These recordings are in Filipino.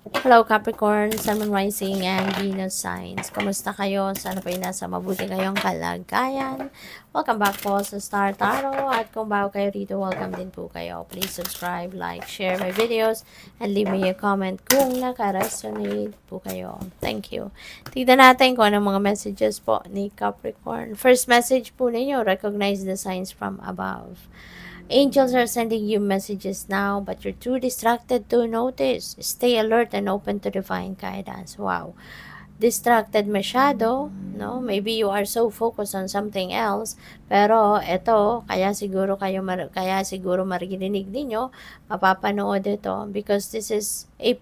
Hello Capricorn, Sun, Moon, Rising, and Venus signs. Kamusta kayo? Sana po nasa mabuti kayong kalagayan. Welcome back po sa Star Tarot. At kung bago kayo rito, welcome din po kayo. Please subscribe, like, share my videos, and leave me a comment kung naka-resonate po kayo. Thank you. Tignan natin kung anong mga messages po ni Capricorn. First message po ninyo, recognize the signs from above. Angels are sending you messages now, but you're too distracted to notice. Stay alert and open to divine guidance. Wow. Distracted masyado, no? Maybe you are so focused on something else, pero eto, kaya siguro maririnig ninyo, mapapanood ito, because this is a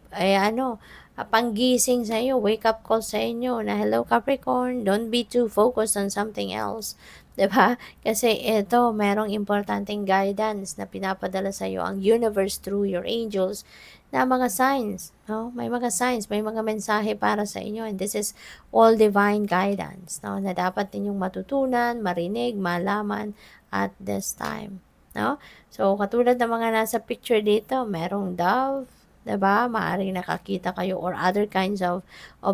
panggising sa iyo, wake up call sa inyo na hello Capricorn, don't be too focused on something else. 'Di ba? Kasi ito, merong importanteng guidance na pinapadala sa iyo ang universe through your angels na mga signs, no? May mga signs, may mga mensahe para sa inyo, and this is all divine guidance, no? Na dapat ninyong matutunan, marinig, malaman at this time, no? So, katulad ng mga nasa picture dito, merong dove, 'di ba? Maaring nakakita kayo or other kinds of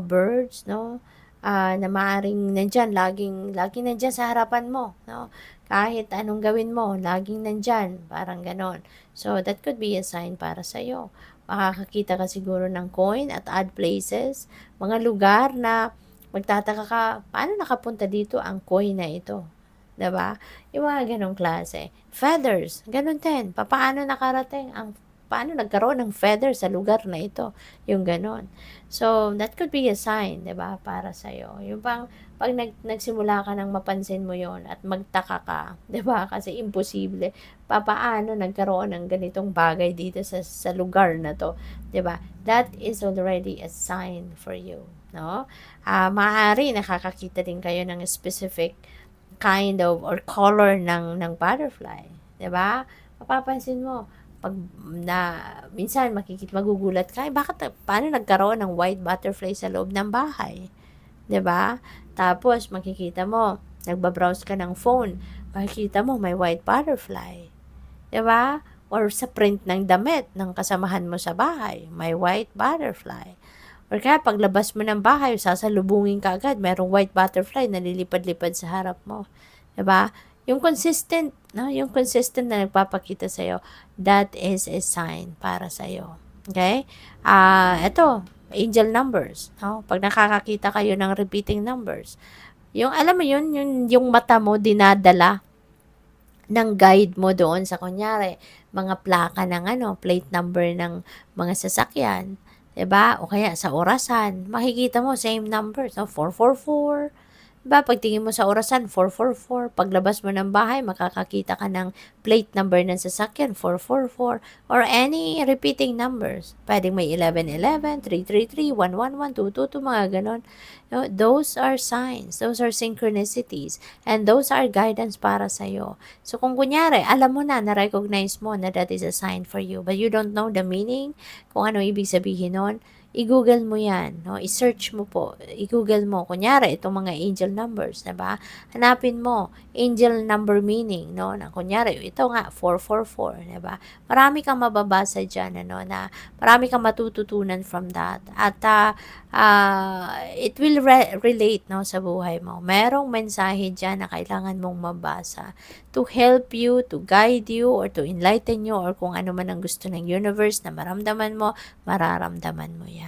birds, no? Na maaaring laging nandiyan sa harapan mo, no? Kahit anong gawin mo, laging nandiyan, parang ganon. So, that could be a sign para sa'yo. Makakakita ka siguro ng coin at odd places, mga lugar na magtataka ka, paano nakapunta dito ang coin na ito? 'Di ba? Yung mga ganong klase. Feathers, ganon din. Paano nagkaroon ng feather sa lugar na ito? Yung ganon. So, that could be a sign, 'di ba, para sa iyo. Yung pag nagsimula ka nang mapansin mo 'yon at magtaka ka, 'di ba? Kasi imposible. Paano nagkaroon ng ganitong bagay dito sa lugar na 'to, 'di ba? That is already a sign for you, no? Maaari nakakakita din kayo ng specific kind of or color ng butterfly, 'di ba? Mapapansin mo pag na minsan magugulat ka, paano nagkaroon ng white butterfly sa loob ng bahay, 'di ba? Tapos makikita mo, nagba-browse ka ng phone, makikita mo may white butterfly, 'di ba? Or sa print ng damit ng kasamahan mo sa bahay, may white butterfly. Or kaya paglabas mo ng bahay, sasalubungin ka agad, merong white butterfly na lilipad-lipad sa harap mo. 'Di ba? Yung consistent, no? Yung consistent na nagpapakita sa iyo, that is a sign para sa iyo. Okay? Ito, angel numbers, no? Pag nakakakita kayo ng repeating numbers, yung alam mo yun, yung mata mo dinadala ng guide mo doon sa kunyari, mga plaka ng plate number ng mga sasakyan, 'di ba? O kaya sa orasan, makikita mo same numbers, no? 444. 'Di ba? Pagtingin mo sa orasan, 444. Paglabas mo ng bahay, makakakita ka ng plate number ng sasakyan, 444. Or any repeating numbers. Pwedeng may 1111, 333, 111, 222, mga ganon. No, those are signs. Those are synchronicities. And those are guidance para sa'yo. So, kung kunyari, alam mo na-recognize mo na that is a sign for you, but you don't know the meaning, kung ano ibig sabihin nun, i-google mo yan, no? I-search mo po, i-google mo, kunyari, itong mga angel numbers, diba? Hanapin mo, angel number meaning, no? Na kunyari, ito nga, 444, diba? Marami kang mababasa dyan, na marami kang matututunan from that. At, it will relate, no, sa buhay mo. Merong mensahe dyan na kailangan mong mabasa to help you, to guide you, or to enlighten you, or kung ano man ang gusto ng universe na maramdaman mo, mararamdaman mo yan.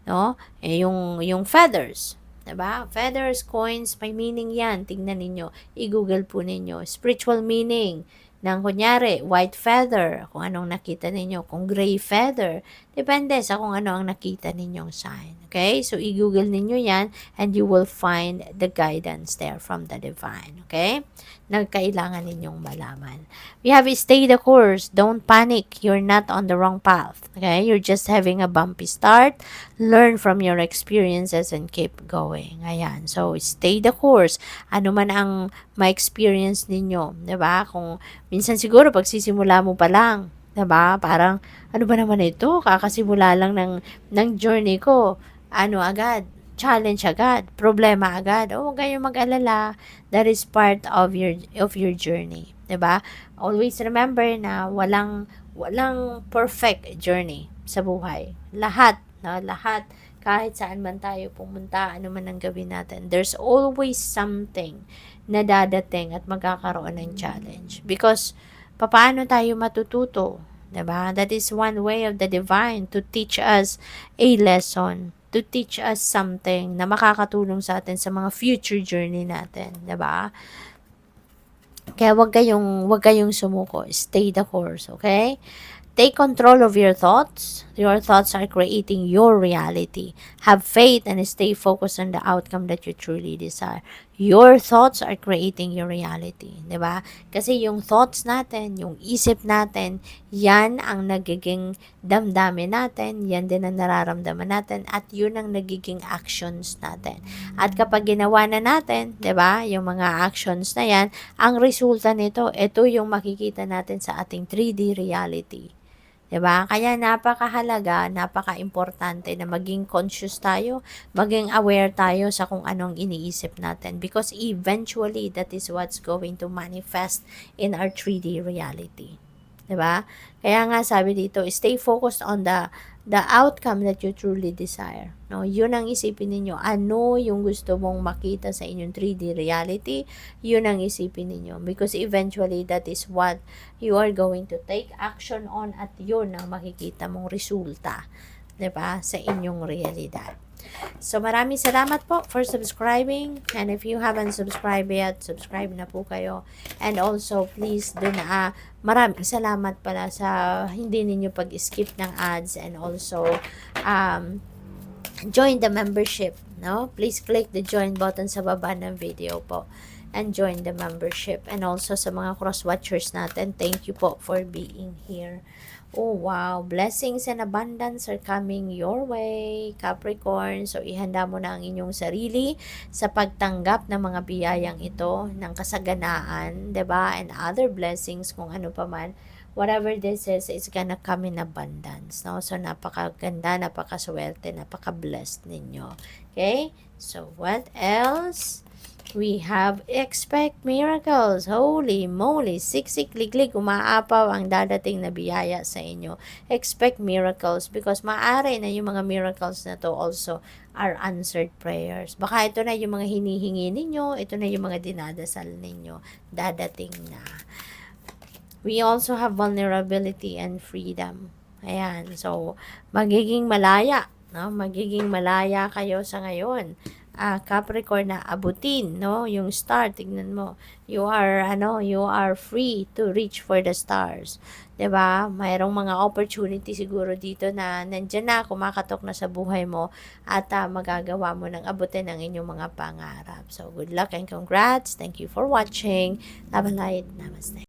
No? Yung feathers, diba? Feathers, coins, may meaning yan. Tingnan ninyo. I-google po ninyo. Spiritual meaning ng kunyari, white feather, kung anong nakita ninyo. Kung gray feather, depende sa kung ano ang nakita ninyong sign. Okay? So, i-google ninyo yan and you will find the guidance there from the divine. Okay? Na kailangan ninyong malaman. We have stay the course. Don't panic. You're not on the wrong path. Okay? You're just having a bumpy start. Learn from your experiences and keep going. Ayan. So, stay the course. Ano man ang ma-experience ninyo. 'Di ba? Kung minsan siguro pagsisimula mo pa lang, 'di ba? Parang ano ba naman ito? Kakasimula lang ng journey ko. Ano agad? Challenge agad, problema agad. Oh, huwag kayong mag-alala. That is part of your journey, 'di ba? Always remember na walang perfect journey sa buhay. Lahat No? Lahat, kahit saan man tayo pumunta, ano man ang gawin natin, there's always something na dadating at magkakaroon ng challenge. Because, paano tayo matututo? Diba? That is one way of the divine to teach us a lesson, to teach us something na makakatulong sa atin sa mga future journey natin. Diba? Kaya wag kayong sumuko. Stay the course, okay? Take control of your thoughts. Your thoughts are creating your reality. Have faith and stay focused on the outcome that you truly desire. Your thoughts are creating your reality. 'Di ba? Kasi yung thoughts natin, yung isip natin, yan ang nagiging damdamin natin, yan din ang nararamdaman natin, at yun ang nagiging actions natin. At kapag ginawa na natin, 'di ba, yung mga actions na yan, ang resulta nito, ito yung makikita natin sa ating 3D reality. 'Di ba? Kaya napakahalaga, napaka-importante na maging conscious tayo, maging aware tayo sa kung anong iniisip natin, because eventually that is what's going to manifest in our 3D reality. 'Di ba? Kaya nga sabi dito, stay focused on the outcome that you truly desire. No, yun ang isipin ninyo. Ano yung gusto mong makita sa inyong 3D reality? Yun ang isipin ninyo. Because eventually, that is what you are going to take action on, at yun ang makikita mong resulta, 'di ba, sa inyong realidad. So, maraming salamat po for subscribing. And if you haven't subscribed yet, subscribe na po kayo. And also, please do na, maraming salamat pala sa hindi ninyo pag-skip ng ads, and also, join the membership, no? Please click the join button sa baba ng video po and join the membership. And also sa mga cross-watchers natin, thank you po for being here. Oh, wow. Blessings and abundance are coming your way, Capricorn. So, ihanda mo na ang inyong sarili sa pagtanggap ng mga biyayang ito, ng kasaganaan, 'di ba? And other blessings, kung ano pa man. Whatever this is, it's gonna come in abundance, no? So, napakaganda, napakaswerte, napaka-blessed ninyo. Okay? So, what else? We have expect miracles. Holy moly, siksik, liglig, umaapaw ang dadating na biyaya sa inyo. Expect miracles, because maaari na yung mga miracles na to also are answered prayers. Baka ito na yung mga hinihingi ninyo, ito na yung mga dinadasal ninyo, dadating na. We also have vulnerability and freedom. Ayan, so magiging malaya, no? Magiging malaya kayo sa ngayon. Capricorn, na abutin, no? Yung star, tignan mo. You are free to reach for the stars. 'Di ba? Mayroong mga opportunity siguro dito na nandiyan na, kumakatok na sa buhay mo, at magagawa mo ng abutin ang inyong mga pangarap. So, good luck and congrats. Thank you for watching. Love and light. Namaste.